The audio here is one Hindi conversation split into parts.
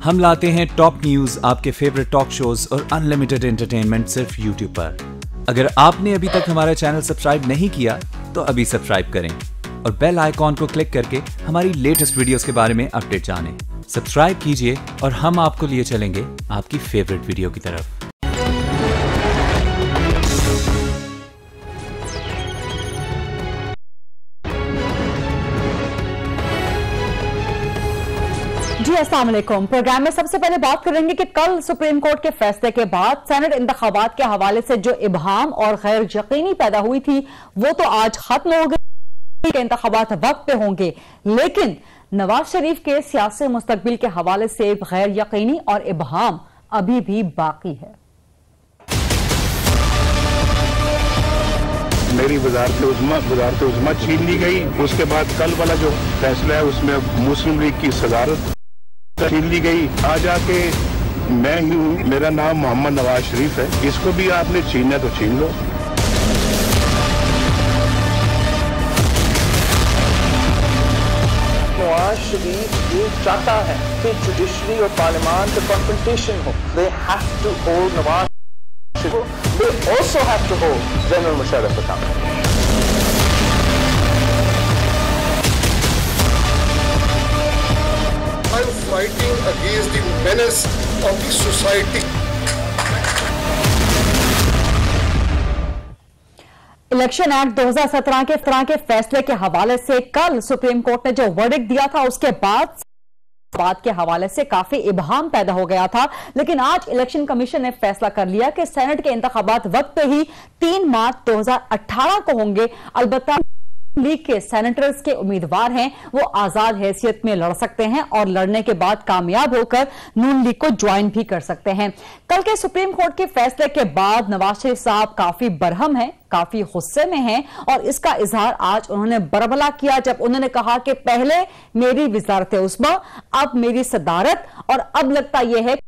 हम लाते हैं टॉप न्यूज, आपके फेवरेट टॉक शोज और अनलिमिटेड एंटरटेनमेंट सिर्फ यूट्यूब पर। अगर आपने अभी तक हमारा चैनल सब्सक्राइब नहीं किया तो अभी सब्सक्राइब करें और बेल आइकॉन को क्लिक करके हमारी लेटेस्ट वीडियोस के बारे में अपडेट जानें। सब्सक्राइब कीजिए और हम आपको लिए चलेंगे आपकी फेवरेट वीडियो की तरफ। जी अस्सलाम वालेकुम। प्रोग्राम में सबसे पहले बात करेंगे कि कल सुप्रीम कोर्ट के फैसले के बाद सेनेट इंतखाबात के हवाले से जो इबहाम और गैर यकीनी पैदा हुई थी वो तो आज खत्म हो गई कि इंतखाबात वक्त पे होंगे, लेकिन नवाज शरीफ के सियासी मुस्तकबिल के हवाले से गैर यकीनी और इबहाम अभी भी बाकी है। मेरी वज़ारत उज़्मा छीन ली गई। उसके बाद कल वाला जो फैसला है उसमें मुस्लिम लीग की सदारत छीन ली गई। आज आके मैं ही हूँ, मेरा नाम मोहम्मद नवाज शरीफ है, इसको भी आपने छीनना तो छीन लो। नवाज शरीफ ये चाहता है कि जुडिशरी और पार्लियामान का कॉन्फ्रंटेशन हो। They have to hold Nawaz Sharif, they also have to hold general Musharraf accountable. I'm fighting against the menace of the society. Election act 2017 के फैसले के हवाले से कल सुप्रीम कोर्ट ने जो वर्डिक्ट दिया था उसके बाद के हवाले से काफी इबहाम पैदा हो गया था, लेकिन आज इलेक्शन कमीशन ने फैसला कर लिया कि सेनेट के इंतखाबात वक्त पे ही 3 मार्च 2018 को होंगे। अलबत्ता लीग के सेनेटर्स के उम्मीदवार हैं वो आजाद हैसियत में लड़ सकते हैं और लड़ने के बाद कामयाब होकर नून लीग को ज्वाइन भी कर सकते हैं। कल के सुप्रीम कोर्ट के फैसले के बाद नवाज शरीफ साहब काफी बरहम हैं, काफी गुस्से में हैं और इसका इजहार आज उन्होंने बरबला किया जब उन्होंने कहा कि पहले मेरी वज़ारत उज़्मा, अब मेरी सदारत और अब लगता यह है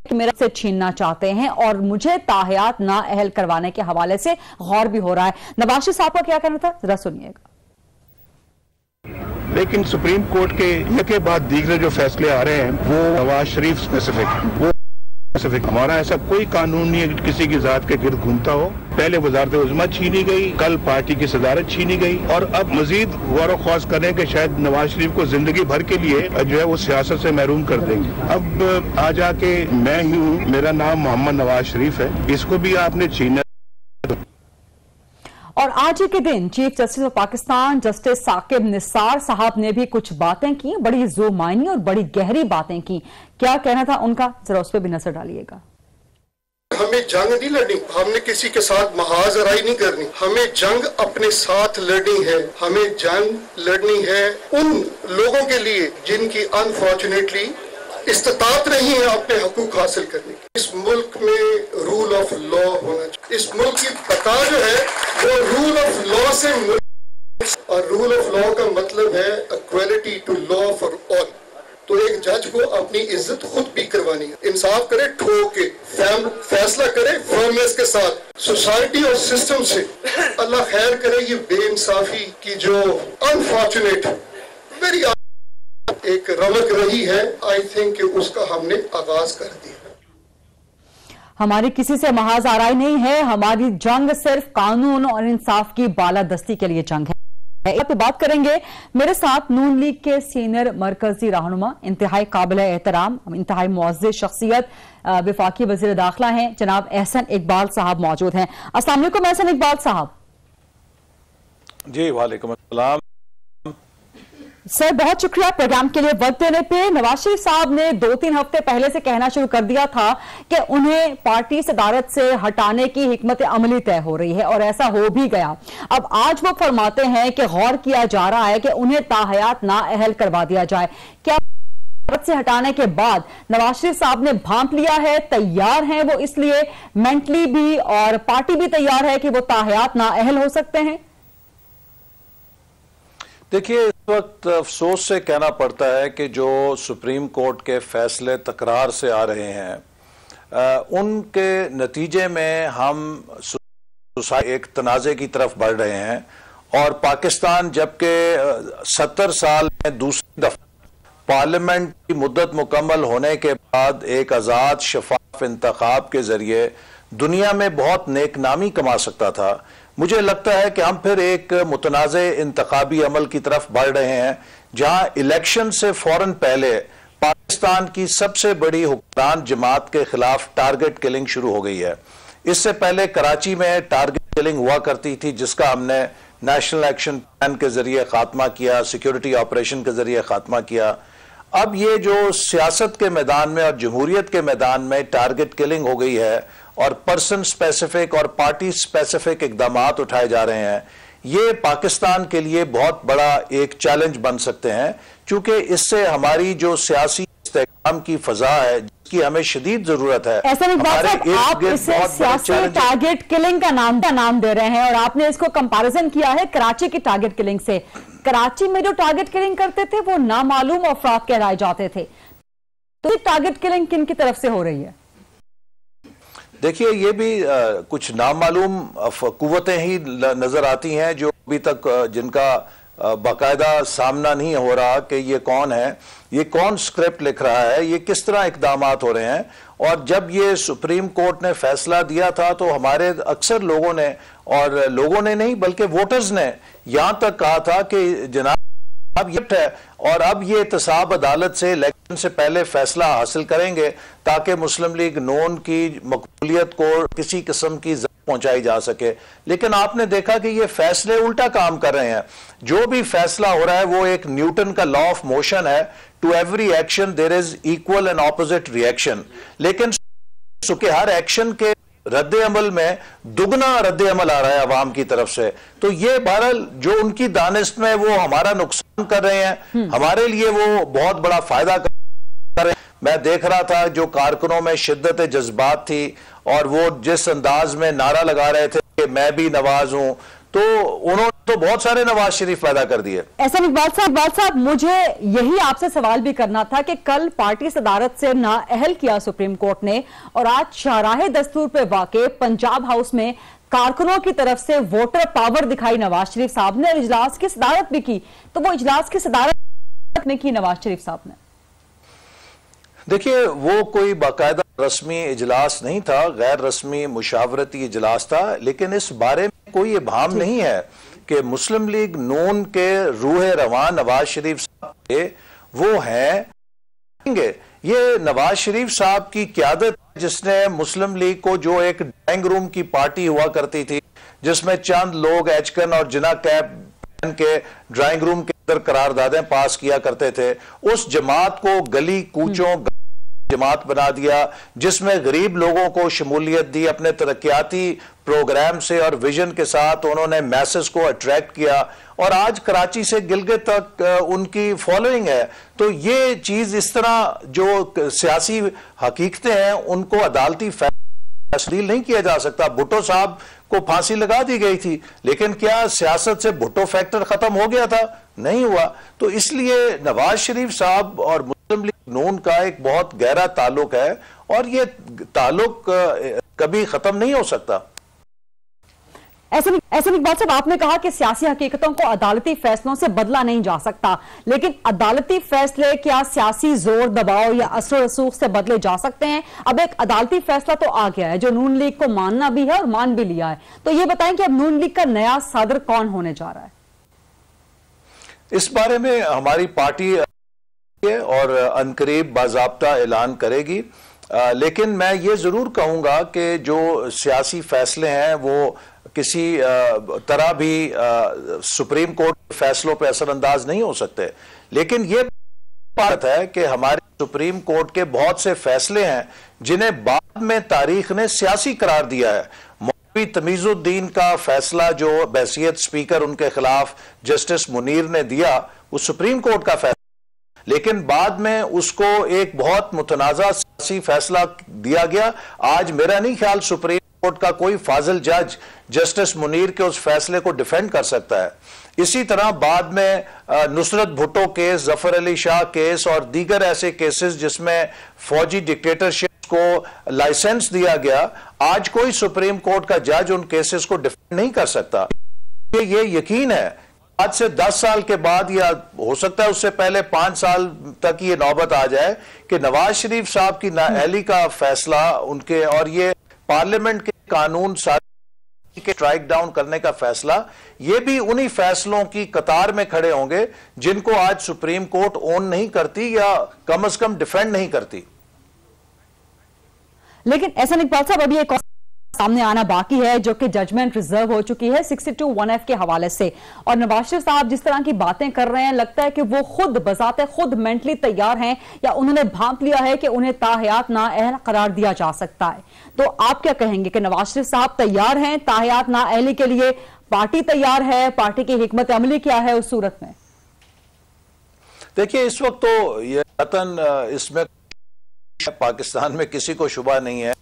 कि मेरा से छीनना चाहते हैं और मुझे ताहयात ना अहल करवाने के हवाले से गौर भी हो रहा है। नवाज शरीफ साहब का क्या कहना था, जरा सुनिएगा। लेकिन सुप्रीम कोर्ट के बाद दीगर जो फैसले आ रहे हैं वो नवाज शरीफ स्पेसिफिक है, वो स्पेसिफिक। हमारा ऐसा कोई कानून नहीं है कि किसी की जात के गिर्द घूमता हो। पहले वज़ारत उज़्मा छीनी गई, कल पार्टी की सदारत छीनी गई और अब मजीद गौर ख्वास करें कि शायद नवाज शरीफ को जिंदगी भर के लिए जो है वो सियासत से महरूम कर देंगे। अब आ जाके मैं ही हूँ, मेरा नाम मोहम्मद नवाज शरीफ है, इसको भी आपने छीना। और आज ही के दिन chief justice of Pakistan justice Saqib Nisar साहब ने भी कुछ बातें की, बड़ी ज़ो-मायनी और बड़ी गहरी बातें की। क्या कहना था उनका, जरा उस पर भी नजर डालिएगा। हमें जंग नहीं लड़नी, हमने किसी के साथ महाजराई नहीं करनी, हमें जंग अपने साथ लड़नी है। हमें जंग लड़नी है उन लोगों के लिए जिनकी अनफॉर्चुनेटली इस्तात नहीं है अपने हकूक हासिल करने की। इस मुल्क में रूल ऑफ लॉ होना चाहिए। इस मुल्क की बता जो है वो रूल ऑफ लॉ से, और रूल ऑफ लॉ का मतलब है equality to law for all. तो एक जज को अपनी इज्जत खुद भी करवानी है, इंसाफ करे, ठोक के फैसला करे फर्मनेस के साथ, सोसाइटी और सिस्टम से। अल्लाह खैर करे ये बेइंसाफी की जो अनफॉर्चुनेट वेरी एक रमक रही है, आई थिंक उसका हमने आगाज कर दिया। हमारी किसी से महाज आराई नहीं है, हमारी जंग सिर्फ कानून और इंसाफ की बालादस्ती के लिए जंग है। पे बात करेंगे मेरे साथ नून लीग के सीनियर मरकजी रहनुमा, इंतहाई काबिल एहतराम, इंतहाई मुअज़्ज़ज़ शख्सियत, वफाकी वज़ीर दाखिला हैं जनाब एहसन इकबाल साहब मौजूद हैं। अस्सलाम वालेकुम एहसन इकबाल साहब। जी वालेकुम अस्सलाम सर, बहुत शुक्रिया प्रोग्राम के लिए वक्त देने पे। नवाज शरीफ साहब ने 2-3 हफ्ते पहले से कहना शुरू कर दिया था कि उन्हें पार्टी सदारत से हटाने की हिकमत अमली तय हो रही है और ऐसा हो भी गया। अब आज वो फरमाते हैं कि गौर किया जा रहा है कि उन्हें ताहयात ना अहल करवा दिया जाए। क्या से हटाने के बाद नवाज शरीफ साहब ने भांप लिया है, तैयार हैं वो, इसलिए मेंटली भी और पार्टी भी तैयार है कि वो ताहयात ना अहल हो सकते हैं? देखिए, इस वक्त अफसोस से कहना पड़ता है कि जो सुप्रीम कोर्ट के फैसले तकरार से आ रहे हैं उनके नतीजे में हम एक तनाज़े की तरफ बढ़ रहे हैं और पाकिस्तान जबकि 70 साल में दूसरी दफा पार्लियामेंट की मुद्दत मुकम्मल होने के बाद एक आज़ाद शफाफ इंतखाब के ज़रिए दुनिया में बहुत नेक नामी कमा सकता था। मुझे लगता है कि हम फिर एक मुतनाज़े इंतखाबी अमल की तरफ बढ़ रहे हैं, जहां इलेक्शन से फौरन पहले पाकिस्तान की सबसे बड़ी हुक्मरान जमात के खिलाफ टारगेट किलिंग शुरू हो गई है। इससे पहले कराची में टारगेट किलिंग हुआ करती थी, जिसका हमने नेशनल एक्शन प्लान के जरिए खात्मा किया, सिक्योरिटी ऑपरेशन के जरिए खात्मा किया। अब ये जो सियासत के मैदान में और जमहूरियत के मैदान में टारगेट किलिंग हो गई है और पर्सन स्पेसिफिक और पार्टी स्पेसिफिक इकदाम उठाए जा रहे हैं, ये पाकिस्तान के लिए बहुत बड़ा एक चैलेंज बन सकते हैं, क्योंकि इससे हमारी जो सियासी इस्तेहकाम की फजा है जिसकी हमें शदीद जरूरत है। ऐसा नहीं बात साहब, आप इसे सियासी टारगेट किलिंग का नाम दे रहे हैं और आपने इसको कंपैरिजन किया है कराची की टारगेट किलिंग से। कराची में जो टारगेट किलिंग करते थे वो नामालूम अफराद कहलाए जाते थे, तो ये टारगेट किलिंग किन की तरफ से हो रही है? देखिए, ये भी कुछ नामालूम कुव्वतें ही नजर आती हैं जो अभी तक जिनका बाकायदा सामना नहीं हो रहा कि ये कौन है, ये कौन स्क्रिप्ट लिख रहा है, ये किस तरह इकदाम हो रहे हैं। और जब ये सुप्रीम कोर्ट ने फैसला दिया था तो हमारे अक्सर लोगों ने, और लोगों ने नहीं बल्कि वोटर्स ने यहां तक कहा था कि जनाब अब ये है और अब ये एहतसाब अदालत से इलेक्शन से पहले फैसला हासिल करेंगे ताकि मुस्लिम लीग नून की मकबूलियत को किसी किस्म की पहुंचाई जा सके। लेकिन आपने देखा कि ये फैसले उल्टा काम कर रहे हैं। जो भी फैसला हो रहा है वो एक न्यूटन का लॉ ऑफ मोशन है, to every action there is equal and opposite reaction. लेकिन चूंकि हर एक्शन के रद्द अमल में दुगना रद्द अमल आ रहा है अवाम की तरफ से, तो ये बहरहाल जो उनकी दानिश में वो हमारा नुकसान कर रहे हैं, हमारे लिए वो बहुत बड़ा फायदा कर रहे हैं। मैं देख रहा था जो कारकुनों में शिद्दत जज्बात थी और वो जिस अंदाज में नारा लगा रहे थे कि मैं भी नवाज हूं, तो उन्होंने तो बहुत सारे नवाज शरीफ पैदा कर दिए। ऐसा नहीं इकबाल साहब, मुझे यही आपसे सवाल भी करना था कि कल पार्टी सदारत से नाअहल किया सुप्रीम कोर्ट ने और आज शाहराहे दस्तूर पे वाक़े पंजाब हाउस में कारकुनों की तरफ से वोटर पावर दिखाई नवाज शरीफ साहब ने और इजलास की सदारत भी की। तो वो इजलास की सदारत ने की नवाज शरीफ साहब ने। देखिए, वो कोई बाकायदा रस्मी इजलास नहीं था, गैर रस्मी मुशावरती इजलास था, लेकिन इस बारे में कोई इबाम नहीं है कि मुस्लिम लीग नून के रूह रवान नवाज शरीफ साहब के वो हैं। ये नवाज शरीफ साहब की क़यादत जिसने मुस्लिम लीग को, जो एक ड्राइंग रूम की पार्टी हुआ करती थी जिसमें चंद लोग एचकन और जिना कैप पहन के ड्राइंग रूम के अंदर करारदादें पास किया करते थे, उस जमात को गली कूचों जमात बना दिया, जिसमें गरीब लोगों को शमूलियत दी, अपने तरक्याती प्रोग्राम से और विजन के साथ उन्होंने मैसेज को अट्रैक्ट किया और आज कराची से गिलगित तक उनकी फॉलोइंग है। तो ये चीज इस तरह जो सियासी हकीकतें हैं उनको अदालती तस्लील नहीं किया जा सकता। भुट्टो साहब को फांसी लगा दी गई थी, लेकिन क्या सियासत से भुट्टो फैक्टर खत्म हो गया था? नहीं हुआ। तो इसलिए नवाज शरीफ साहब और मुस्लिम लीग नून का एक बहुत गहरा ताल्लुक है और ये ताल्लुक कभी खत्म नहीं हो सकता। ऐसे नहीं बात साहब, आपने कहा कि सियासी हकीकतों को अदालती फैसलों से बदला नहीं जा सकता, लेकिन अदालती फैसले क्या सियासी जोर दबाव या असर रसूख से बदले जा सकते हैं? अब एक अदालती फैसला तो आ गया है जो नून लीग को मानना भी है और मान भी लिया है, तो ये बताएं कि अब नून लीग का नया सदर कौन होने जा रहा है? इस बारे में हमारी पार्टी और अनकरीब बाज़ाब्ता ऐलान करेगी, लेकिन मैं ये जरूर कहूंगा कि जो सियासी फैसले हैं वो किसी तरह भी सुप्रीम कोर्ट के फैसलों पर असरअंदाज नहीं हो सकते। लेकिन यह बात है कि हमारे सुप्रीम कोर्ट के बहुत से फैसले हैं जिन्हें बाद में तारीख ने सियासी करार दिया है। मौलवी तमीजुद्दीन का फैसला जो बहसियत स्पीकर उनके खिलाफ जस्टिस मुनीर ने दिया, वो सुप्रीम कोर्ट का फैसला, लेकिन बाद में उसको एक बहुत मुतनाज़ा सियासी फैसला दिया गया। आज मेरा नहीं ख्याल सुप्रीम कोर्ट का कोई फाजिल जज जस्टिस मुनीर के उस फैसले को डिफेंड कर सकता है। इसी तरह बाद में नुसरत भुट्टो केस, जफर अली शाह केस और दीगर ऐसे केसेस जिसमें फौजी डिक्टेटरशिप को लाइसेंस दिया गया, आज कोई सुप्रीम कोर्ट का जज उन केसेस को डिफेंड नहीं कर सकता। ये यकीन है आज से 10 साल के बाद या हो सकता है उससे पहले 5 साल तक ये नौबत आ जाए कि नवाज शरीफ साहब की नाअहली का फैसला उनके और ये पार्लियामेंट के कानून के स्ट्राइक डाउन करने का फैसला, ये भी उन्हीं फैसलों की कतार में खड़े होंगे जिनको आज सुप्रीम कोर्ट ओन नहीं करती या कम से कम डिफेंड नहीं करती। लेकिन ऐसा इकबाल साहब, अभी एक सामने आना बाकी है जो कि जजमेंट रिजर्व हो चुकी है 62(1)(f) के हवाले से, और नवाज शरीफ साहब जिस तरह की बातें कर रहे हैं, लगता है कि वो खुद बजाते खुद मेंटली तैयार हैं या उन्होंने भांप लिया है कि उन्हें ताहयात नाअहल करार दिया जा सकता है। तो आप क्या कहेंगे कि नवाज शरीफ साहब तैयार हैं ताहयात नाअहली के लिए? पार्टी तैयार है? पार्टी की हिकमत अमली क्या है उस सूरत में? देखिए, इस वक्त तो ये वतन इसमें पाकिस्तान में किसी को शुबा नहीं है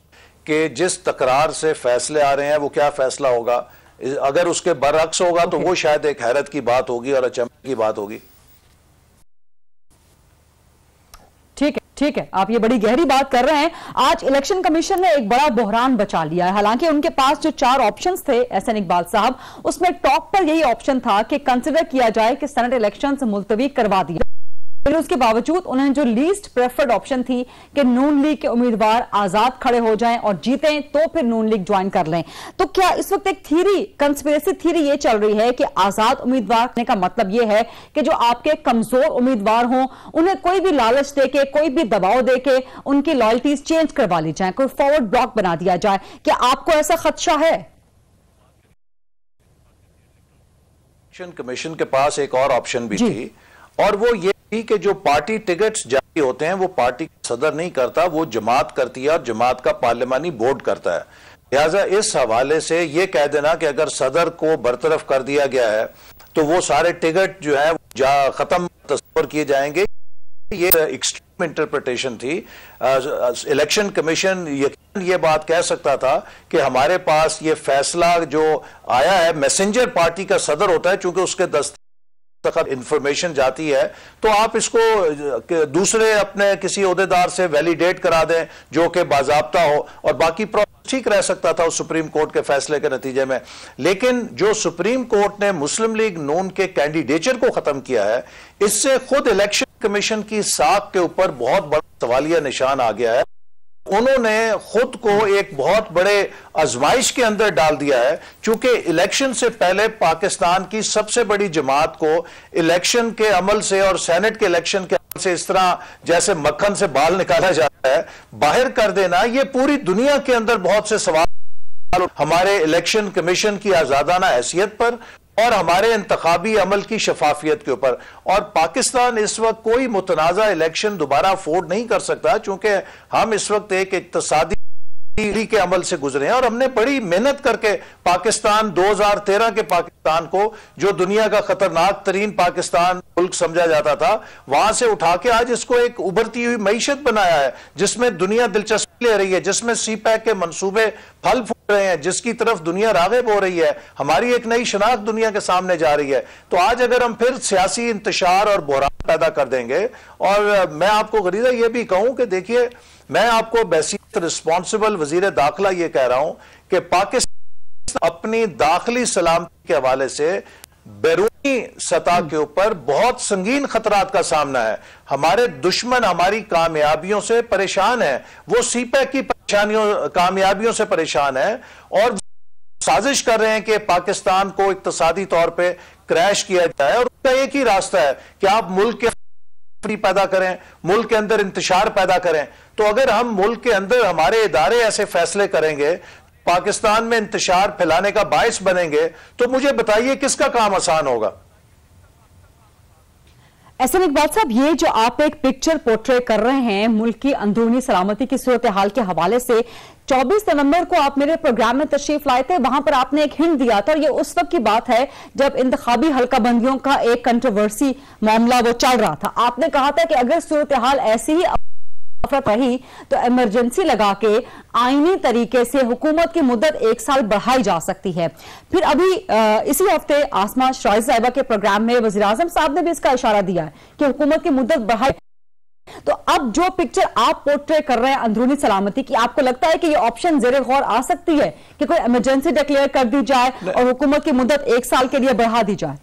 कि जिस तकरार से फैसले आ रहे हैं वो क्या फैसला होगा। अगर उसके बरअक्स होगा तो वो शायद एक हैरत की बात होगी और अचंभे की बात होगी। ठीक है, आप ये बड़ी गहरी बात कर रहे हैं। आज इलेक्शन कमीशन ने एक बड़ा बहरान बचा लिया है। हालांकि उनके पास जो 4 ऑप्शंस थे एहसन इकबाल साहब, उसमें टॉप पर यही ऑप्शन था कि कंसिडर किया जाए कि सेनेट इलेक्शन मुलतवी करवा दिया, लेकिन उसके बावजूद उन्होंने जो लीस्ट प्रेफर्ड ऑप्शन थी कि नून लीग के उम्मीदवार आजाद खड़े हो जाएं और जीतें तो फिर नून लीग ज्वाइन कर लें। तो क्या इस वक्त एक थीरी, कंस्पिरेसी थीरी ये चल रही है कि आजाद उम्मीदवार करने का मतलब ये है कि जो आपके कमजोर उम्मीदवार हों उन्हें कोई भी लालच देके, कोई भी दबाव देके उनकी लॉयल्टीज चेंज करवा ली जाए, कोई फॉरवर्ड ब्लॉक बना दिया जाए? क्या आपको ऐसा खदशा है? इलेक्शन कमीशन के पास एक और ऑप्शन भी थी, और वो ये कि जो पार्टी टिकट्स जारी होते हैं वो पार्टी सदर नहीं करता, वो जमात करती है और जमात का पार्लिमानी बोर्ड करता है। लिहाजा इस हवाले से ये कह देना कि अगर सदर को बरतरफ कर दिया गया है तो वो सारे टिकट जो है खत्म तस्वर किए जाएंगे, ये एक्सट्रीम इंटरप्रिटेशन थी। इलेक्शन कमीशन यकीनन ये बात कह सकता था कि हमारे पास ये फैसला जो आया है, मैसेंजर पार्टी का सदर होता है, चूंकि उसके दस्तखत इंफॉर्मेशन जाती है तो आप इसको दूसरे अपने किसी ओहदेदार से वैलिडेट करा दें जो कि बाज़ाब्ता हो, और बाकी प्रोसेस ठीक रह सकता था उस सुप्रीम कोर्ट के फैसले के नतीजे में। लेकिन जो सुप्रीम कोर्ट ने मुस्लिम लीग नून के कैंडिडेचर को खत्म किया है, इससे खुद इलेक्शन कमीशन की साख के ऊपर बहुत बड़ा सवालिया निशान आ गया है। उन्होंने खुद को एक बहुत बड़े आजमाइश के अंदर डाल दिया है, क्योंकि इलेक्शन से पहले पाकिस्तान की सबसे बड़ी जमात को इलेक्शन के अमल से और सेनेट के इलेक्शन के अमल से इस तरह जैसे मक्खन से बाल निकाला जाता है बाहर कर देना, ये पूरी दुनिया के अंदर बहुत से सवाल हमारे इलेक्शन कमीशन की आजादाना हैसियत पर और हमारे इंतखाबी अमल की शफाफियत के ऊपर। और पाकिस्तान इस वक्त कोई मुतनाज़ा इलेक्शन दोबारा अफोर्ड नहीं कर सकता, चूंकि हम इस वक्त एक इक्तसादी के अमल से गुजरे हैं और हमने बड़ी मेहनत करके पाकिस्तान 2013 के पाकिस्तान को, जो दुनिया का खतरनाक तरीन पाकिस्तान मुल्क समझा जाता था, वहां से उठा के आज इसको एक उभरती हुई मईशत बनाया है जिसमें दुनिया दिलचस्पी ले रही है, जिसमें सीपैक के मंसूबे फल फूल रहे हैं, जिसकी तरफ दुनिया राग़िब हो रही है। हमारी एक नई शनाख्त दुनिया के सामने जा रही है। तो आज अगर हम फिर सियासी इंतशार और बहरान पैदा कर देंगे, और मैं आपको गरीदा ये भी कहूं कि देखिए, मैं आपको बैसियत रिस्पॉन्सिबल वजीर दाखिला ये कह रहा हूं कि पाकिस्तान अपनी दाखिली सलामती के हवाले से बैरूनी सतह के ऊपर बहुत संगीन खतरात का सामना है। हमारे दुश्मन हमारी कामयाबियों से परेशान है, वो सीपैक की कामयाबियों से परेशान है और साजिश कर रहे हैं कि पाकिस्तान को इक्तसादी तौर पे क्रैश किया जाए। और उसका एक ही रास्ता है कि आप मुल्क के पैदा करें, मुल्क के अंदर इंतशार पैदा करें। तो अगर हम मुल्क के अंदर हमारे इदारे ऐसे फैसले करेंगे, पाकिस्तान में इंतशार फैलाने का बायस बनेंगे, तो मुझे बताइए किसका काम आसान होगा। एहसन इकबाल साहब, ये जो आप एक पिक्चर पोर्ट्रे कर रहे हैं मुल्क की अंदरूनी सलामती की सूरत हाल के हवाले से, 24 नवंबर को आप मेरे प्रोग्राम में तशरीफ लाए थे, वहां पर आपने एक हिंट दिया था, और ये उस वक्त की बात है जब इंतखाबी हल्का बंदियों का एक कंट्रोवर्सी मामला वो चल रहा था। आपने कहा था कि अगर सूरत हाल ऐसी ही रही तो इमरजेंसी लगा के आईनी तरीके से हुकूमत की मुद्दत 1 साल बढ़ाई जा सकती है। फिर अभी इसी हफ्ते आसमा शराइज साहिबा के प्रोग्राम में वज़ीर आज़म साहब ने भी इसका इशारा दिया है कि हुकूमत की मुद्दत बढ़ाई। तो अब जो पिक्चर आप पोर्ट्रे कर रहे हैं अंदरूनी सलामती की, आपको लगता है कि ये ऑप्शन ज़ेरे गौर आ सकती है कि कोई इमरजेंसी डिक्लेयर कर दी जाए और हुकूमत की मुद्दत 1 साल के लिए बढ़ा दी जाए?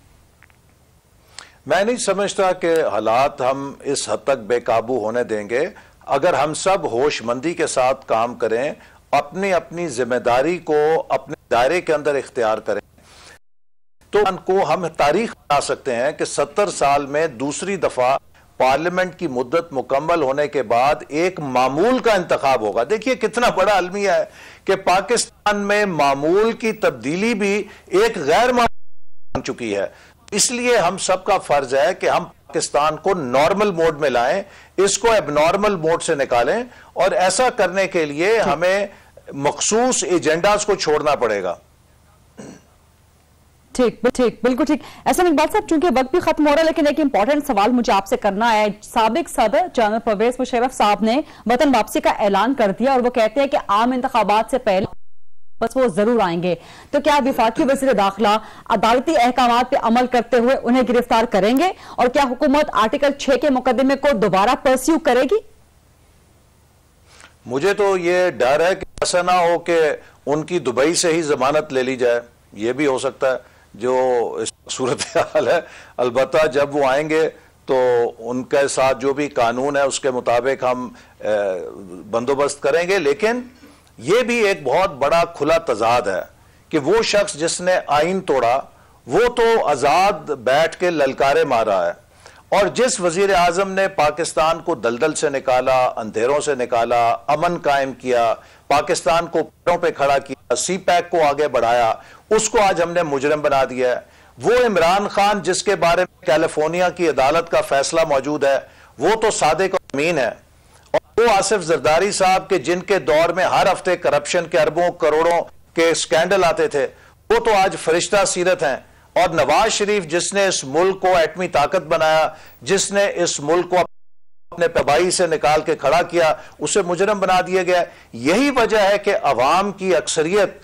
मैं नहीं समझता कि हालात हम इस हद तक बेकाबू होने देंगे। अगर हम सब होशमंदी के साथ काम करें, अपनी अपनी जिम्मेदारी को अपने दायरे के अंदर इख्तियार करें, तो को हम तारीख बना सकते हैं कि 70 साल में दूसरी दफा पार्लियामेंट की मुद्दत मुकम्मल होने के बाद एक मामूल का इंतखाब होगा। देखिए कितना बड़ा अलमिया है कि पाकिस्तान में मामूल की तब्दीली भी एक गैर मामूल बन चुकी है। इसलिए हम सबका फर्ज है कि हम पाकिस्तान को नॉर्मल मोड में लाएं, इसको एबनॉर्मल मोड से निकालें, और ऐसा करने के लिए हमें मखसूस एजेंडास को छोड़ना पड़ेगा। ठीक, बिल्कुल ठीक। ऐसा इकबाल साहब, चूंकि वक्त भी खत्म हो रहा है, लेकिन एक इंपॉर्टेंट सवाल मुझे आपसे करना है। साबिक सदर जनरल परवेज मुशर्रफ साहब ने वतन वापसी का ऐलान कर दिया और वो कहते हैं कि आम इंतखाबात से पहले बस वो जरूर आएंगे। तो क्या वफाकी वज़ीर दाखिला अदालती अहकाम पे अमल करते हुए उन्हें गिरफ्तार करेंगे, और क्या हुकूमत आर्टिकल 6 के मुकदमे को दोबारा परस्यू करेगी? मुझे तो ये डर है कि ऐसा ना हो कि उनकी दुबई से ही जमानत ले ली जाए। ये भी हो सकता है जो इस सूरत हाल है। अलबत्ता जब वो आएंगे तो उनके साथ जो भी कानून है उसके मुताबिक हम बंदोबस्त करेंगे। लेकिन ये भी एक बहुत बड़ा खुला तजाद है कि वो शख्स जिसने आइन तोड़ा वो तो आज़ाद बैठ के ललकारे मारा है, और जिस वजीर आजम ने पाकिस्तान को दलदल से निकाला, अंधेरों से निकाला, अमन कायम किया, पाकिस्तान को पैरों पे खड़ा किया, सी पैक को आगे बढ़ाया, उसको आज हमने मुजरिम बना दिया है। वो इमरान खान जिसके बारे में कैलिफोर्निया की अदालत का फैसला मौजूद है, वो तो सादिक और अमीन है। और वो आसिफ जरदारी साहब के जिनके दौर में हर हफ्ते करप्शन के अरबों करोड़ों के स्कैंडल आते थे, वो तो आज फरिश्ता सीरत हैं। और नवाज शरीफ जिसने इस मुल्क को एटमी ताकत बनाया, जिसने इस मुल्क को अपने तबाही से निकाल के खड़ा किया, उसे मुजरिम बना दिया गया। यही वजह है कि अवाम की अक्सरियत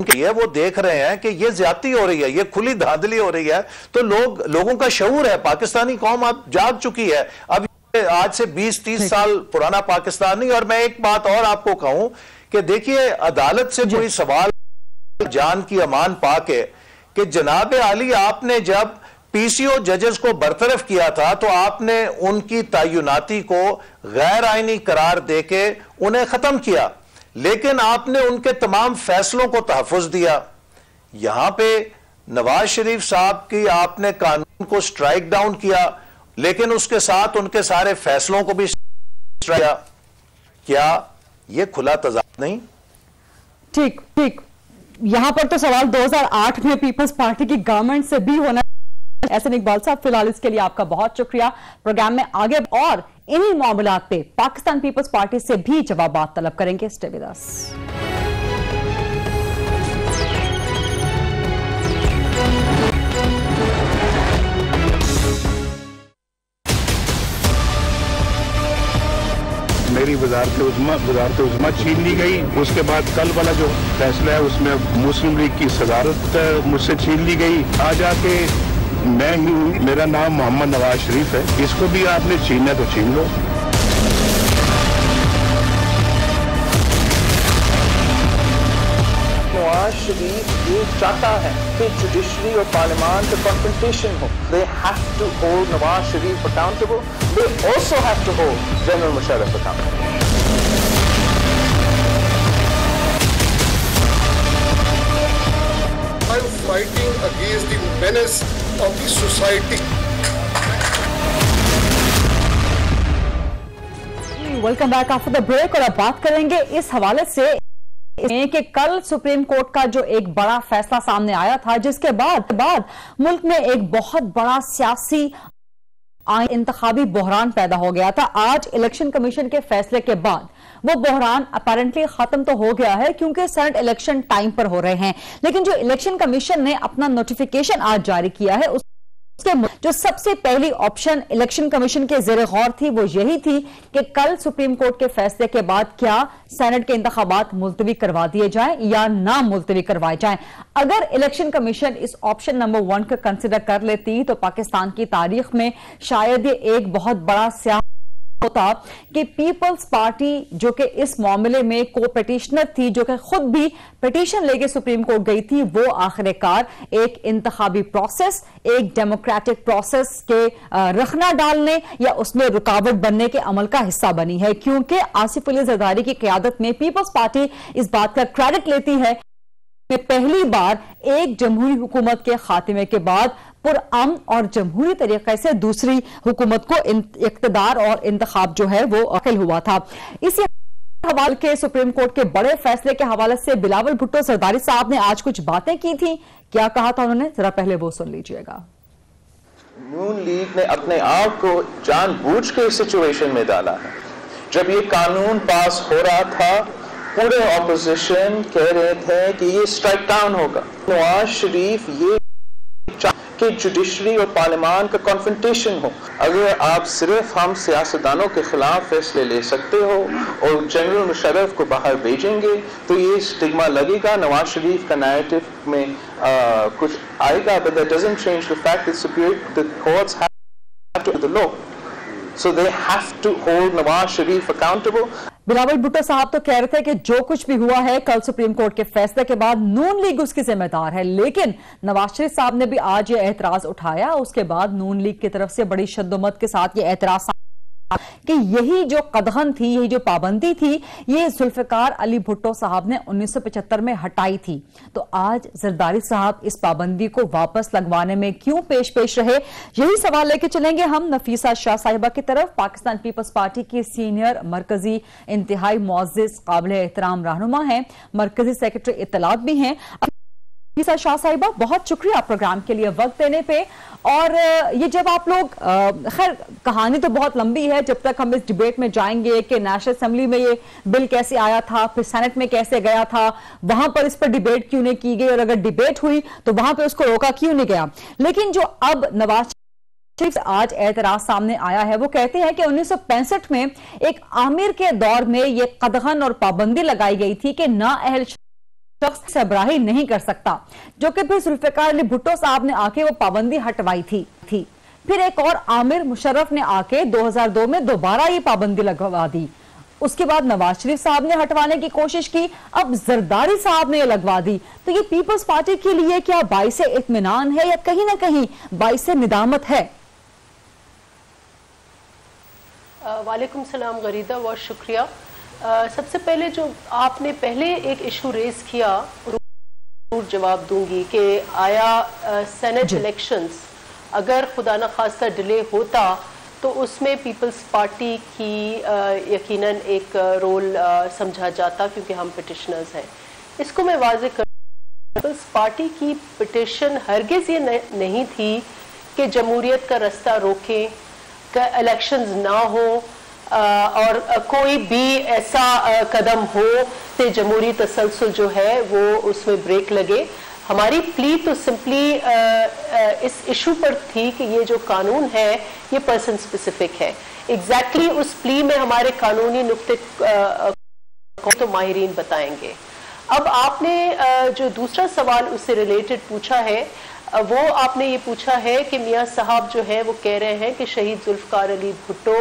ये वो देख रहे हैं कि ये ज्यादती हो रही है, ये खुली धांधली हो रही है। तो लोगों का शऊर है, पाकिस्तानी कौम अब जाग चुकी है। अब आज से 20-30 साल पुराना पाकिस्तान नहीं। और मैं एक बात और आपको कहूं कि देखिए, अदालत से कोई सवाल जान की अमान पाके कि जनाब आली आपने जब पीसीओ जजेस को बरतरफ किया था तो आपने उनकी तयनाती को गैर आईनी करार देके उन्हें खत्म किया, लेकिन आपने उनके तमाम फैसलों को तहफ़्फ़ुज़ दिया। यहां पे नवाज शरीफ साहब की आपने कानून को स्ट्राइक डाउन किया, लेकिन उसके साथ उनके सारे फैसलों को भी स्ट्राइक किया। क्या यह खुला तज़ाद नहीं? ठीक, यहां पर तो सवाल 2008 में पीपल्स पार्टी की गवर्नमेंट से भी होना। एहसन इकबाल साहब, फिलहाल इसके लिए आपका बहुत शुक्रिया। प्रोग्राम में आगे और इन्हीं मामलात पे पाकिस्तान पीपल्स पार्टी से भी जवाबात तलब करेंगे। Stay with us. मेरी वजारत उज़्मा छीन ली गई। उसके बाद कल वाला जो फैसला है उसमें मुस्लिम लीग की सदारत मुझसे छीन ली गई। आज आके मैं ही हूँ, मेरा नाम मोहम्मद नवाज शरीफ है, इसको भी आपने छीनना तो छीन लो। नवाज शरीफ ये चाहता है कि जुडिशरी और पार्लियामान का कॉन्फ्रंटेशन हो। They have to hold Nawaz Sharif accountable, they also have to hold general Musharraf accountable. I am fighting against the menace of the society. Welcome back after the break. और अब बात करेंगे इस हवाले से कि कल सुप्रीम कोर्ट का जो एक बड़ा फैसला सामने आया था, जिसके बाद मुल्क में एक बहुत बड़ा सियासी इंतखाबी बहरान पैदा हो गया था। आज इलेक्शन कमीशन के फैसले के बाद वो बहरान अपेरेंटली खत्म तो हो गया है, क्योंकि सेनेट इलेक्शन टाइम पर हो रहे हैं। लेकिन जो इलेक्शन कमीशन ने अपना नोटिफिकेशन आज जारी किया है, उसके जो सबसे पहली ऑप्शन इलेक्शन कमीशन के ज़ेरे गौर थी वो यही थी कि कल सुप्रीम कोर्ट के फैसले के बाद क्या सेनेट के इंतखाबात मुलतवी करवा दिए जाएं या ना मुलतवी करवाए जाएं। अगर इलेक्शन कमीशन इस ऑप्शन नंबर 1 को कंसिडर कर लेती तो पाकिस्तान की तारीख में शायद ये एक बहुत बड़ा होता कि पीपल्स पार्टी जो कि इस मामले में को पिटिशनर थी, जो कि खुद भी पिटीशन लेके सुप्रीम कोर्ट गई थी, वो आखिरकार एक इंतखाबी प्रोसेस, एक डेमोक्रेटिक प्रोसेस के रखना डालने या उसमें रुकावट बनने के अमल का हिस्सा बनी है। क्योंकि आसिफ अली जरदारी की क़यादत में पीपल्स पार्टी इस बात का क्रेडिट लेती है कि पहली बार एक जमहूरी हुकूमत के खात्मे के बाद पुरअमन और जमहूरी तरीके से दूसरी हुकूमत को इक़्तिदार और इंतखाब जो है वो अखिल हुआ था। इसी हवाले के सुप्रीम कोर्ट के बड़े फैसले के हवाले से बिलावल भुट्टो जरदारी साहब ने आज कुछ बातें की थी। क्या कहा था उन्होंने, जरा पहले वो सुन लीजिएगा। नून लीग ने अपने आप को जानबूझ के इस सिचुएशन में डाला है। जब ये कानून पास हो रहा था, पूरे ऑपोजिशन कह रहे थे कि ये स्ट्राइक डाउन होगा। नवाज शरीफ ये कि जुडिशरी और पार्लियामान का कॉन्फ्रंटेशन हो। अगर आप सिर्फ हम सियासतदानों के खिलाफ फैसले ले सकते हो और जनरल मुशर्रफ को बाहर भेजेंगे तो ये स्टिग्मा लगेगा, नवाज शरीफ का नैरेटिव में कुछ आएगा, but that doesn't change the fact that the courts have to do the law, so they have to hold Nawaz Sharif accountable. Bilawal Bhutto साहब तो कह रहे थे कि जो कुछ भी हुआ है कल सुप्रीम कोर्ट के फैसले के बाद नून लीग उसकी जिम्मेदार है। लेकिन नवाज शरीफ साहब ने भी आज ये एतराज उठाया। उसके बाद नून लीग की तरफ से बड़ी शद्दोमत के साथ ये एतराज कि यही जो कदगन थी, यही जो पाबंदी थी, ये जुल्फिकार अली भुट्टो साहब ने 1975 में हटाई थी। तो आज जरदारी साहब इस पाबंदी को वापस लगवाने में क्यों पेश रहे, यही सवाल लेके चलेंगे हम नफीसा शाह साहिबा की तरफ। पाकिस्तान पीपल्स पार्टी की सीनियर मरकजी इंतहाई मुअज़्ज़िज़ काबिल एहतराम रहनुमा हैं, मरकजी सेक्रेटरी इत्तलात भी हैं। नफीसा शाह साहिबा, बहुत शुक्रिया प्रोग्राम के लिए वक्त देने पे। और ये जब आप लोग खैर कहानी तो बहुत लंबी है, जब तक हम इस डिबेट में जाएंगे कि नेशनल असेंबली में ये बिल कैसे आया था, फिर सेनेट में कैसे गया था, वहां पर इस पर डिबेट क्यों नहीं की गई, और अगर डिबेट हुई तो वहां पर उसको रोका क्यों नहीं गया। लेकिन जो अब नवाज शरीफ आज एतराज सामने आया है, वो कहते हैं कि 1965 में एक आमिर के दौर में ये कदगन और पाबंदी लगाई गई थी कि नाअहल शख्स सबराही नहीं कर सकता, जो कि फिर जुल्फिकार अली भुट्टो साहब ने आके वो पाबंदी हटवाई थी। फिर एक और आमिर मुशर्रफ ने आके 2002 में दोबारा ये पाबंदी लगवा दी। उसके बाद नवाज शरीफ साहब ने हटवाने की कोशिश की, अब जरदारी साहब ने ये लगवा दी। तो ये पीपल्स पार्टी के लिए क्या बाइसे इत्मीनान है या कहीं ना कहीं बाइसे निदामत है? वालेकुम सलाम गरीदा, बहुत शुक्रिया। सबसे पहले जो आपने पहले एक इशू रेज किया, जवाब दूंगी कि आया सेनेट इलेक्शंस अगर खुदा न खास्ता डिले होता तो उसमें पीपल्स पार्टी की यकीनन एक रोल समझा जाता, क्योंकि हम पिटिशनर्स हैं। इसको मैं वाज़ेह कर, पीपल्स पार्टी की पिटिशन हरगिज़ ये नहीं थी कि जमहूरियत का रास्ता रोकें, कि इलेक्शंस ना हो और कोई भी ऐसा कदम हो कि जमहूरी तसलसल जो है वो उसमें ब्रेक लगे। हमारी प्ली तो सिंपली इस इशू पर थी कि ये जो कानून है ये पर्सन स्पेसिफिक है। एग्जैक्टली उस प्ली में हमारे कानूनी नुक्ते तो माहिरीन बताएंगे। अब आपने जो दूसरा सवाल उससे रिलेटेड पूछा है, वो आपने ये पूछा है कि मियाँ साहब जो है वो कह रहे हैं कि शहीद जुल्फिकार अली भुट्टो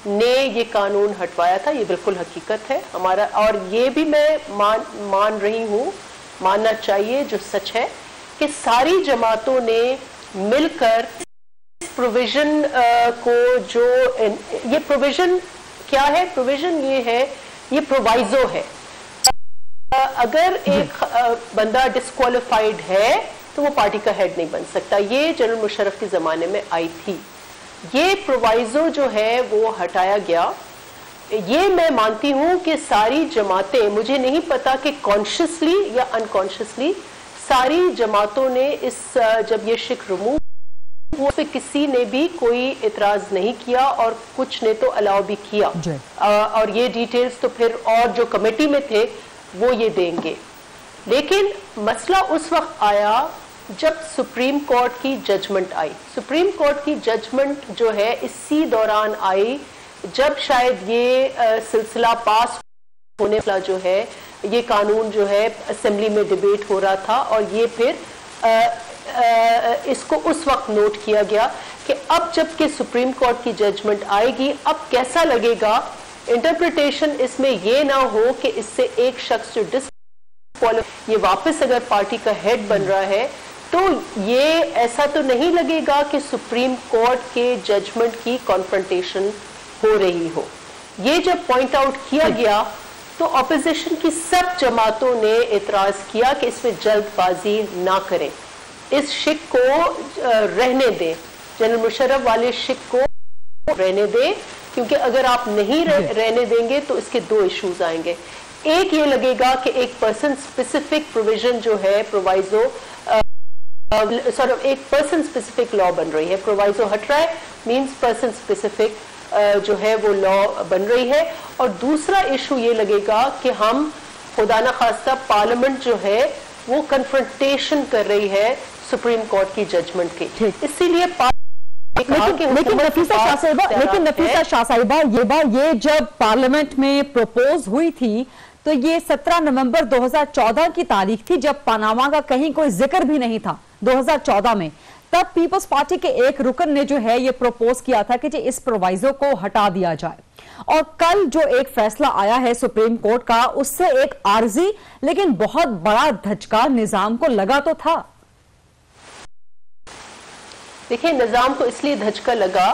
ने ये कानून हटवाया था। ये बिल्कुल हकीकत है हमारा, और ये भी मैं मान रही हूँ, मानना चाहिए जो सच है कि सारी जमातों ने मिलकर इस प्रोविजन को, जो ये प्रोविजन क्या है, प्रोविजन ये है, ये प्रोवाइजो है। अगर एक बंदा डिस्क्वालिफाइड है तो वो पार्टी का हेड नहीं बन सकता। ये जनरल मुशर्रफ के ज़माने में आई थी। ये प्रोवाइजो जो है वो हटाया गया। ये मैं मानती हूँ कि सारी जमातें, मुझे नहीं पता कि कॉन्शियसली या अनकॉन्शियसली, सारी जमातों ने इस जब ये शिक रिमूव हुआ पे किसी ने भी कोई इतराज नहीं किया और कुछ ने तो अलाउ भी किया। और ये डिटेल्स तो फिर और जो कमेटी में थे वो ये देंगे। लेकिन मसला उस वक्त आया जब सुप्रीम कोर्ट की जजमेंट आई। सुप्रीम कोर्ट की जजमेंट जो है इसी दौरान आई जब शायद ये सिलसिला पास होने वाला जो है, ये कानून जो है असेंबली में डिबेट हो रहा था, और ये फिर इसको उस वक्त नोट किया गया। कि अब जबकि सुप्रीम कोर्ट की जजमेंट आएगी, अब कैसा लगेगा। इंटरप्रिटेशन इसमें ये ना हो कि इससे एक शख्स जो ये वापस अगर पार्टी का हेड बन रहा है, तो ये ऐसा तो नहीं लगेगा कि सुप्रीम कोर्ट के जजमेंट की कॉन्फ्रंटेशन हो रही हो। ये जब पॉइंट आउट किया गया तो ऑपोजिशन की सब जमातों ने एतराज किया कि इसमें जल्दबाजी ना करें, इस शिक को रहने दें, जनरल मुशर्रफ वाले शिक को रहने दें, क्योंकि अगर आप नहीं रहने देंगे तो इसके दो इश्यूज आएंगे। एक ये लगेगा कि एक पर्सन स्पेसिफिक प्रोविजन जो है, प्रोवाइजो एक पर्सन स्पेसिफिक लॉ बन रही है, प्रोवाइजो हट रहा है, मींस पर्सन स्पेसिफिक जो है वो लॉ बन रही है। और दूसरा इशू ये लगेगा कि हम खुदा न खास्ता पार्लियामेंट जो है वो कन्फ्रंटेशन कर रही है सुप्रीम कोर्ट की जजमेंट की, इसीलिए लेकिन नफीसा शाह साहिबा, ये जब पार्लियामेंट में प्रपोज हुई थी तो ये 17 नवंबर 2014 की तारीख थी, जब पनामा का कहीं कोई जिक्र भी नहीं था 2014 में। तब पीपल्स पार्टी के एक रुकन ने जो है ये प्रपोज किया था कि इस प्रोवाइजो को हटा दिया जाए, और कल जो एक फैसला आया है सुप्रीम कोर्ट का, उससे एक आर्जी लेकिन बहुत बड़ा धचका निजाम को लगा तो था। देखिए, निजाम को इसलिए धचका लगा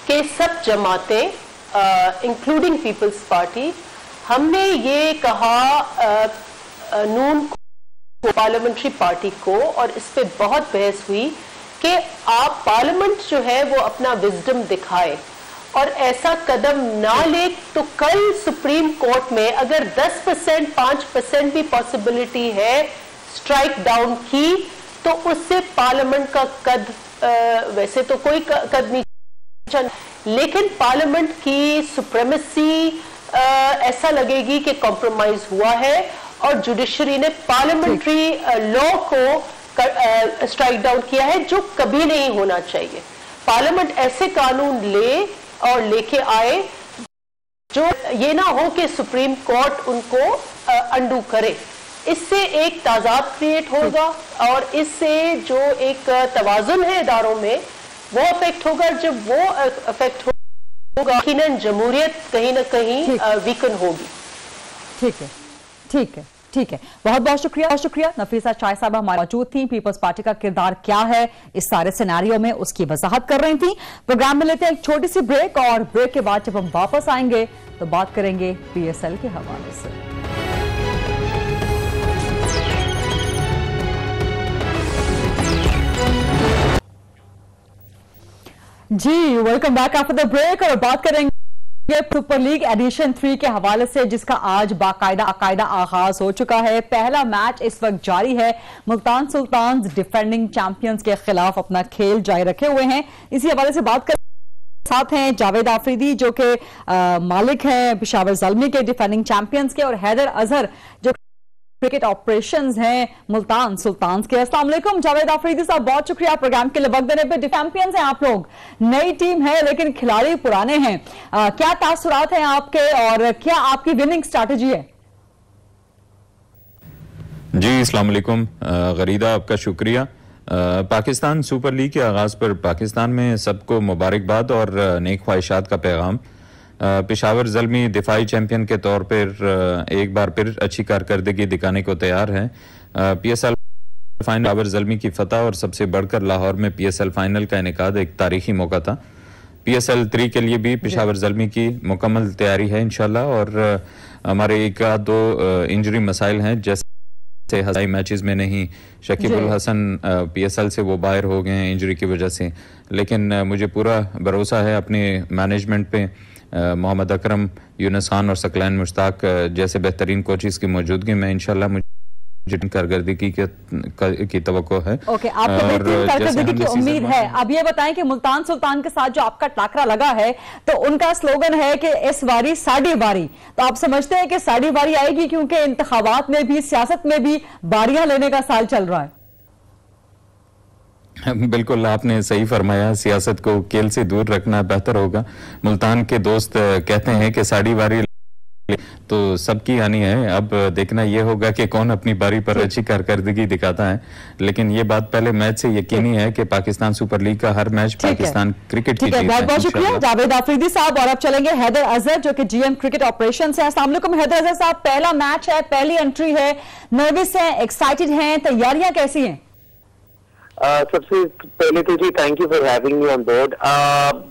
कि सब जमातें इंक्लूडिंग पीपल्स पार्टी, हमने ये कहा नून पार्लियामेंट्री पार्टी को, और इस पे बहुत बहस हुई कि आप पार्लियामेंट जो है वो अपना विजडम दिखाए और ऐसा कदम ना ले, तो कल सुप्रीम कोर्ट में अगर 10% 5% भी पॉसिबिलिटी है स्ट्राइक डाउन की, तो उससे पार्लियामेंट का कद वैसे तो कोई कद नहीं, लेकिन पार्लियामेंट की सुप्रीमेसी ऐसा लगेगी कि कॉम्प्रोमाइज हुआ है, और जुडिशरी ने पार्लियामेंट्री लॉ को स्ट्राइक डाउन किया है, जो कभी नहीं होना चाहिए। पार्लियामेंट ऐसे कानून ले और लेके आए जो ये ना हो कि सुप्रीम कोर्ट उनको अंडू करे। इससे एक ताजाब क्रिएट होगा, और इससे जो एक तवाजुन है इदारों में वो अफेक्ट होगा। जब वो अफेक्ट होगा, यकीनन जमहूरियत कहीं ना कहीं वीकन होगी। ठीक है, ठीक है, ठीक है। बहुत बहुत शुक्रिया नफीसा शाह साहब हमारे मौजूद थी। पीपल्स पार्टी का किरदार क्या है इस सारे सिनेरियो में, उसकी वजाहत कर रही थी। प्रोग्राम में लेते हैं एक छोटी सी ब्रेक, और ब्रेक के बाद जब हम वापस आएंगे तो बात करेंगे पीएसएल के हवाले से। जी, welcome back after the break, और बात करेंगे सुपर लीग एडिशन 3 के हवाले से, जिसका आज बाकायदा आगाज हो चुका है। पहला मैच इस वक्त जारी है। मुल्तान सुल्तान्स डिफेंडिंग चैंपियंस के खिलाफ अपना खेल जारी रखे हुए हैं। इसी हवाले से बात कर साथ हैं जावेद आफरीदी जो कि मालिक हैं पेशावर ज़ल्मी के डिफेंडिंग चैंपियंस के, और हैदर अजहर जो क्रिकेट ऑपरेशंस हैं मुल्तान सुल्तान्स के। अस्सलाम वालेकुम जावेद आफरीदी साहब, बहुत शुक्रिया प्रोग्राम के लिए वक्त देने पे। चैंपियंस हैं आप लोग, नई टीम है लेकिन खिलाड़ी पुराने हैं, क्या तासुरात हैं आपके और क्या आपकी विनिंग स्ट्रैटेजी है? जी अस्सलाम वालेकुम गरीदा, आपका शुक्रिया। पाकिस्तान सुपर लीग के आगाज पर पाकिस्तान में सबको मुबारकबाद और नेक ख्वाहिशात का पैगाम। पेशावर ज़ल्मी दिफाई चैंपियन के तौर पर एक बार फिर अच्छी कारकर्दगी दिखाने को तैयार है। पीएसएल फाइनल पेशावर ज़ल्मी की फतह और सबसे बढ़कर लाहौर में पीएसएल फाइनल का इनेकाद एक तारीखी मौका था। पीएसएल 3 के लिए भी पेशावर ज़ल्मी की मुकम्मल तैयारी है इंशाल्लाह, और हमारे एक दो इंजरी मसाइल हैं, जैसे हज़ाई मैचेस में नहीं, शकीब उल हसन पीएसएल से वो बाहर हो गए हैं इंजरी की वजह से, लेकिन मुझे पूरा भरोसा है अपने मैनेजमेंट पे। मोहम्मद अकरम, यूनुस खान और सकलैन मुश्ताक जैसे बेहतरीन कोचेस की मौजूदगी में इंशाल्लाह मुझे कारकर्दगी की तवक्को है। ओके, आपको बेहतरीन कारकर्दगी की उम्मीद है। अब ये बताएं कि मुल्तान सुल्तान के साथ जो आपका टाकरा लगा है, तो उनका स्लोगन है कि इस बारी साड़ी बारी, तो आप समझते हैं कि साड़ी बारी आएगी, क्योंकि इंतखाबात में भी सियासत में भी बारियां लेने का साल चल रहा है? बिल्कुल आपने सही फरमाया, सियासत को खेल से दूर रखना बेहतर होगा। मुल्तान के दोस्त कहते हैं कि साड़ी बारी तो सबकी हानि है। अब देखना ये होगा कि कौन अपनी बारी पर अच्छी कारकर्दगी दिखाता है, लेकिन ये बात पहले मैच से यकीनी है कि पाकिस्तान सुपर लीग का हर मैच पाकिस्तान क्रिकेट की जीत है। बहुत बहुत शुक्रिया जावेद आफरीदी साहब। और अब चलेंगे हैदर अजहर जो कि GM क्रिकेट ऑपरेशन है। अस्सलाम वालेकुम हैदर अजहर साहब, पहला मैच है, पहली एंट्री है, नर्वस है, एक्साइटेड हैं, तैयारियां कैसी हैं? सबसे पहले तो जी thank you for having me on board.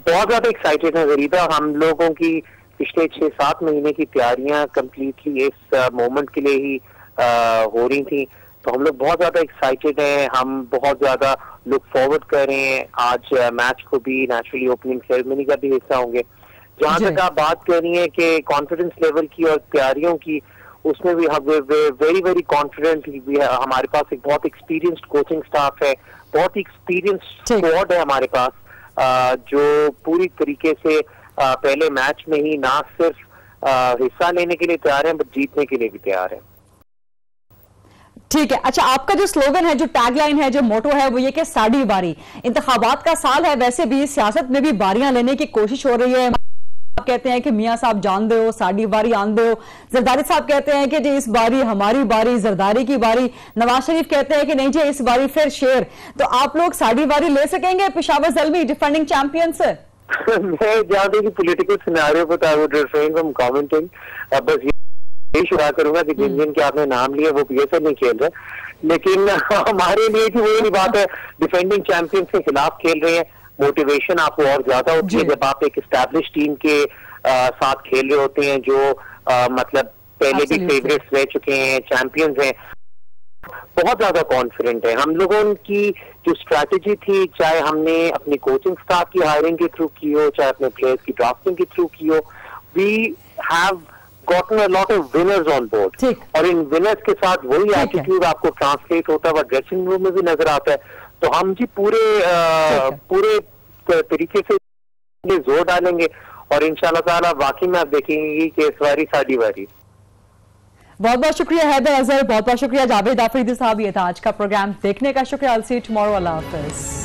बहुत ज्यादा एक्साइटेड है गरीदा। हम लोगों की पिछले 6-7 महीने की तैयारियां कंप्लीटली इस मोमेंट के लिए ही हो रही थी, तो हम लोग बहुत ज्यादा एक्साइटेड हैं। हम बहुत ज्यादा लुक फॉरवर्ड कर रहे हैं। आज मैच को भी नेचुरली ओपनिंग सेरेमनी का भी हिस्सा होंगे। जहां तक आप बात कर रही है कि कॉन्फिडेंस लेवल की और तैयारियों की, उसमें भी हम वेरी वेरी कॉन्फिडेंट। हमारे पास एक बहुत एक्सपीरियंस्ड कोचिंग स्टाफ है, बहुत ही एक्सपीरियंस्ड स्क्वाड है हमारे पास, जो पूरी तरीके से पहले मैच में ही ना सिर्फ हिस्सा लेने के लिए तैयार है, बल्कि जीतने के लिए भी तैयार है। ठीक है, अच्छा आपका जो स्लोगन है, जो टैगलाइन है, जो मोटो है, वो ये कि साड़ी बारी। इंतखाबात का साल है, वैसे भी सियासत में भी बारियां लेने की कोशिश हो रही है। आप कहते हैं कि मियां साहब जान दो, साड़ी बारी आन दो। जरदारी साहब कहते हैं कि जी इस बारी हमारी बारी, जरदारी की बारी। नवाज शरीफ कहते हैं कि नहीं जी इस बारी फिर शेर। तो आप लोग साड़ी बारी ले सकेंगे पेशावर ज़ल्मी डिफेंडिंग चैंपियन से? मैं जहाँ तक पॉलिटिकल सिनेरियो को I would refrain from commenting. बस यही शुरू करूंगा कि जिन के आपने नाम लिया वो PSL नहीं खेल रहे, लेकिन हमारे लिए भी वही बात है, डिफेंडिंग चैंपियन के खिलाफ खेल रहे हैं। मोटिवेशन आपको और ज्यादा होती है जब आप एक एस्टैब्लिश टीम के साथ खेल रहे होते हैं, जो मतलब पहले भी फेवरेट्स रह चुके हैं, चैंपियंस हैं। बहुत ज्यादा कॉन्फिडेंट है। हम लोगों की जो स्ट्रैटेजी थी, चाहे हमने अपनी कोचिंग स्टाफ की हायरिंग के थ्रू की हो, चाहे अपने प्लेयर्स की ड्राफ्टिंग के थ्रू की हो, we have gotten a lot of winners on board। और इन विनर्स के साथ वही एटीट्यूड आपको ट्रांसलेट होता हुआ ड्रेसिंग रूम में भी नजर आता है। तो हम जी पूरे तरीके से जोर डालेंगे और इंशाल्लाह ताला वाकई में आप देखेंगे कि इस बारी साड़ी बारी। बहुत बहुत शुक्रिया हैदर अजहर, बहुत बहुत शुक्रिया जावेद आफरीदी साहब। ये था आज का प्रोग्राम देखने का, शुक्रिया। I'll see you tomorrow। Allah Hafiz.